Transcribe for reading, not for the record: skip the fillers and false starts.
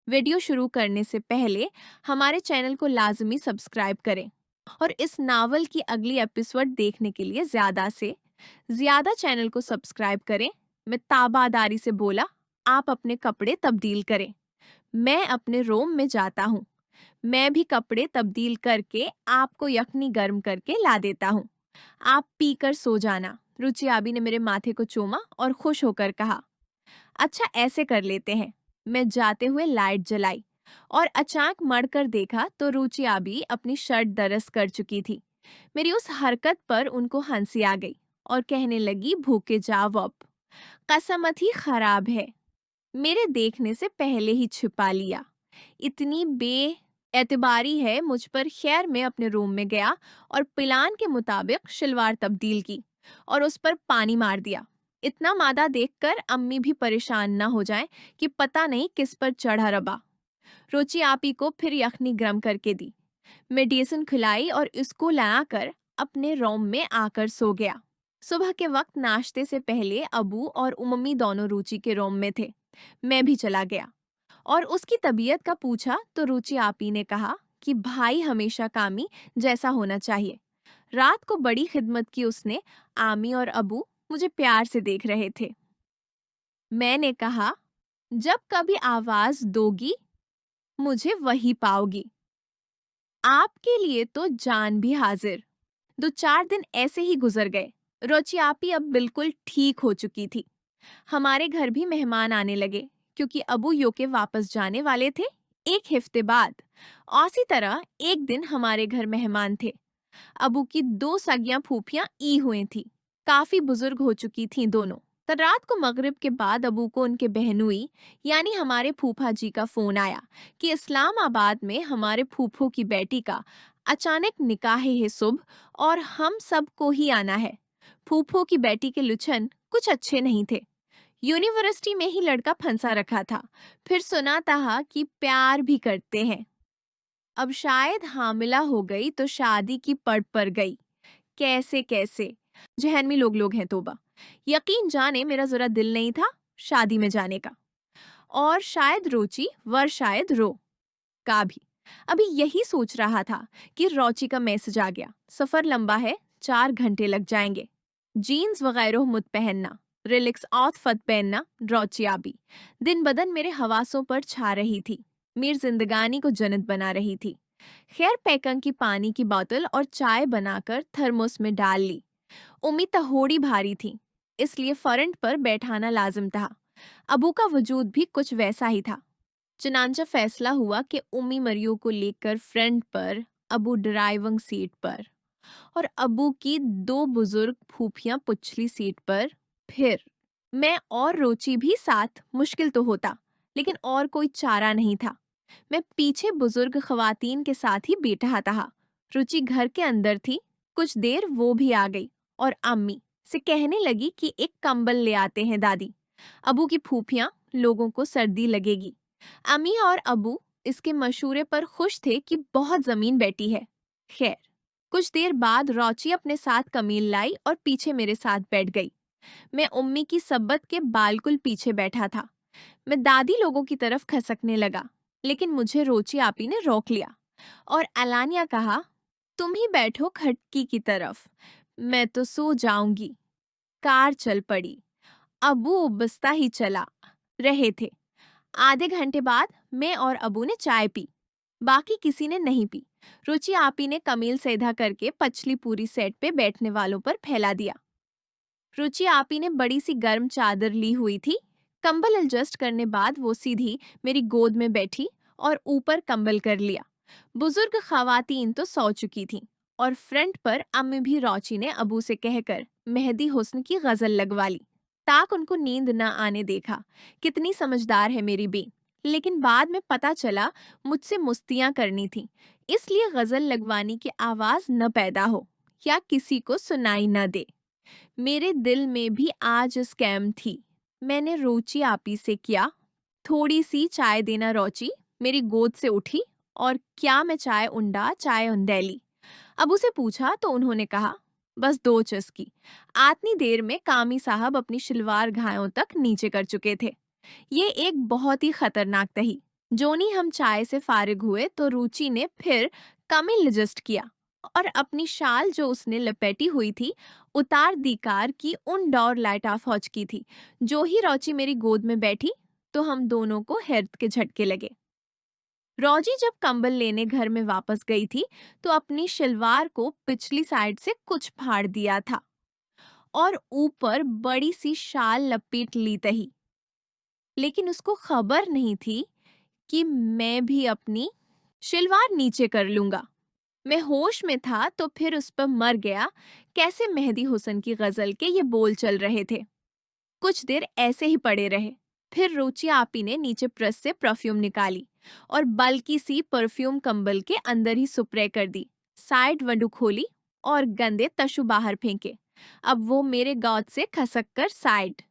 Video शुरू करने से पहले हमारे चैनल को लाजमी सब्सक्राइब करें और इस नावल की अगली एपिसोड देखने के लिए ज्यादा से ज्यादा चैनल को सब्सक्राइब करें। मैं ताबादारी से बोला, आप अपने कपड़े तब्दील करें। मैं अपने रूम में जाता हूँ। मैं भी कपड़े तब्दील करके आपको यखनी गर्म करके ला देता हूँ। आप पीकर सो जाना। रुचि आबी ने मेरे माथे को चूमा और खुश होकर कहा, अच्छा ऐसे कर लेते हैं। मैं जाते हुए लाइट जलाई और अचानक मड़कर देखा तो रुचि आबी अपनी शर्ट दरस कर चुकी थी। मेरी उस हरकत पर उनको हंसी आ गई और कहने लगी, भूखे जाओ अब, कसमत ही खराब है, मेरे देखने से पहले ही छिपा लिया। इतनी एतबारी है मुझ पर। खैर, मैं अपने रूम में गया और प्लान के मुताबिक शलवार तब्दील की और उस पर पानी मार दिया। इतना मादा देखकर अम्मी भी परेशान ना हो जाएं कि पता नहीं किस पर चढ़ा रबा। रुचि आपी को फिर यखनी गरम करके दी। मेडिसिन खिलाई और इसको लाकर अपने रूम में आकर सो गया। सुबह के वक्त नाश्ते से पहले अबू और उम्मी दोनों रुचि के रूम में थे। मैं भी चला गया और उसकी तबीयत का पूछा तो रुचि आपी ने कहा कि भाई हमेशा कामी जैसा होना चाहिए। रात को बड़ी खिदमत की उसने। आमी और अबू मुझे प्यार से देख रहे थे। मैंने कहा, जब कभी आवाज दोगी मुझे वही पाओगी। आपके लिए तो जान भी हाजिर। 2-4 दिन ऐसे ही गुजर गए। रुचि आपी अब बिल्कुल ठीक हो चुकी थी। हमारे घर भी मेहमान आने लगे क्योंकि अबू यूके वापस जाने वाले थे 1 हफ्ते बाद। उसी तरह एक दिन हमारे घर मेहमान थे। अबू की 2 सगियां फूफियां ई हुई थी। काफी बुजुर्ग हो चुकी थीं दोनों। तो रात को मगरिब के बाद अबू को उनके बहनोई यानी हमारे फूफा जी का फोन आया कि इस्लामाबाद में हमारे फूफो की बेटी का अचानक निकाह है सुबह और हम सबको ही आना है। फूफो की बेटी के लुछन कुछ अच्छे नहीं थे। यूनिवर्सिटी में ही लड़का फंसा रखा था। फिर सुना था कि प्यार भी करते हैं। अब शायद हामिला हो गई तो शादी की पड़ पर गई। कैसे कैसे जहनमी लोग हैं तोबा। यकीन जाने मेरा जरा दिल नहीं था शादी में जाने का। और शायद रुचि वर शायद रो का भी। अभी यही सोच रहा था कि रोची का मैसेज आ गया। सफर लंबा है, 4 घंटे लग जाएंगे। जीन्स वगैरह मुत पहनना, रिलैक्स आउटफिट पहनना। रोची आबी दिन बदन मेरे हवासों पर छा रही थी। मेरी जिंदगानी को जन्नत बना रही थी। खैर, पैकंग की पानी की बोतल और चाय बनाकर थर्मोस में डाल ली। उम्मीद थोड़ी भारी थी, इसलिए फ्रंट पर बैठाना लाजिम था। अबू का वजूद भी कुछ वैसा ही था। चुनांचा फैसला हुआ कि उम्मी मरियो को लेकर फ्रंट पर, अबू ड्राइविंग सीट पर और अबू की 2 बुजुर्ग फूफियां पिछली सीट पर। फिर मैं और रोची भी साथ। मुश्किल तो होता, लेकिन और कोई चारा नहीं था। मैं पीछे बुजुर्ग खवातीन के साथ ही बैठा था। रुचि घर के अंदर थी। कुछ देर वो भी आ गई और अम्मी से कहने लगी कि एक कंबल ले आते हैं दादी। अबू की फूफियां, लोगों को सर्दी लगेगी। अम्मी और अबू इसके मशूरे पर खुश थे कि बहुत जमीन बैठी है। खैर, कुछ देर बाद रोची अपने साथ कमील लाई और पीछे मेरे साथ बैठ गई। मैं उम्मी की सब्बत के बालकुल पीछे बैठा था। मैं दादी लोगों की तरफ खसकने लगा, लेकिन मुझे रोची आपी ने रोक लिया और अलानिया कहा, तुम ही बैठो खिड़की की तरफ, मैं तो सो जाऊंगी। कार चल पड़ी। अबू उबसता ही चला रहे थे। आधे घंटे बाद मैं और अबू ने चाय पी। बाकी किसी ने नहीं पी। रुचि आपी ने कमील सीधा करके पछली पूरी सेट पे बैठने वालों पर फैला दिया। रुचि आपी ने बड़ी सी गर्म चादर ली हुई थी। कंबल एडजस्ट करने बाद वो सीधी मेरी गोद में बैठी और ऊपर कंबल कर लिया। बुजुर्ग खवातीन तो सो चुकी थीं और फ्रंट पर अम्मी भी रोची ने अबू से कहकर मेहदी हुस्न की गजल लगवा ली, ताक उनको नींद न आने देखा। कितनी समझदार है मेरी बी। लेकिन बाद में पता चला मुझसे मुस्तियां करनी थी, इसलिए गजल लगवाने की आवाज न पैदा हो या किसी को सुनाई न दे। मेरे दिल में भी आज स्कैम थी। मैंने रुचि आपी से किया, थोड़ी सी चाय देना रोची। मेरी गोद से उठी और क्या मैं चाय उंडा चाय उंडेली। अब उसे पूछा तो उन्होंने कहा, बस 2 चुस्की। आतनी देर में कामी साहब अपनी शलवार घायों तक नीचे कर चुके थे। ये एक बहुत ही खतरनाक तही। जोनी हम चाय से फारिग हुए तो रुचि ने फिर कमिल एडजस्ट किया और अपनी शाल जो उसने लपेटी हुई थी उतार दी कार की उन डोर लाइट ऑफ फौज की थी। जो ही रोची मेरी गोद में बैठी तो हम दोनों को हैरत के झटके लगे। रोजी जब कंबल लेने घर में वापस गई थी तो अपनी शलवार को पिछली साइड से कुछ फाड़ दिया था और ऊपर बड़ी सी शाल लपेट ली थी, लेकिन उसको खबर नहीं थी कि मैं भी अपनी शलवार नीचे कर लूंगा। मैं होश में था तो फिर उस पर मर गया। कैसे मेहदी हुसन की गजल के ये बोल चल रहे थे। कुछ देर ऐसे ही पड़े रहे। फिर रुचि आपी ने नीचे प्रेस से परफ्यूम निकाली और बल्कि सी परफ्यूम कंबल के अंदर ही स्प्रे कर दी। साइड विंडो खोली और गंदे तशु बाहर फेंके। अब वो मेरे गॉड से खसक कर साइड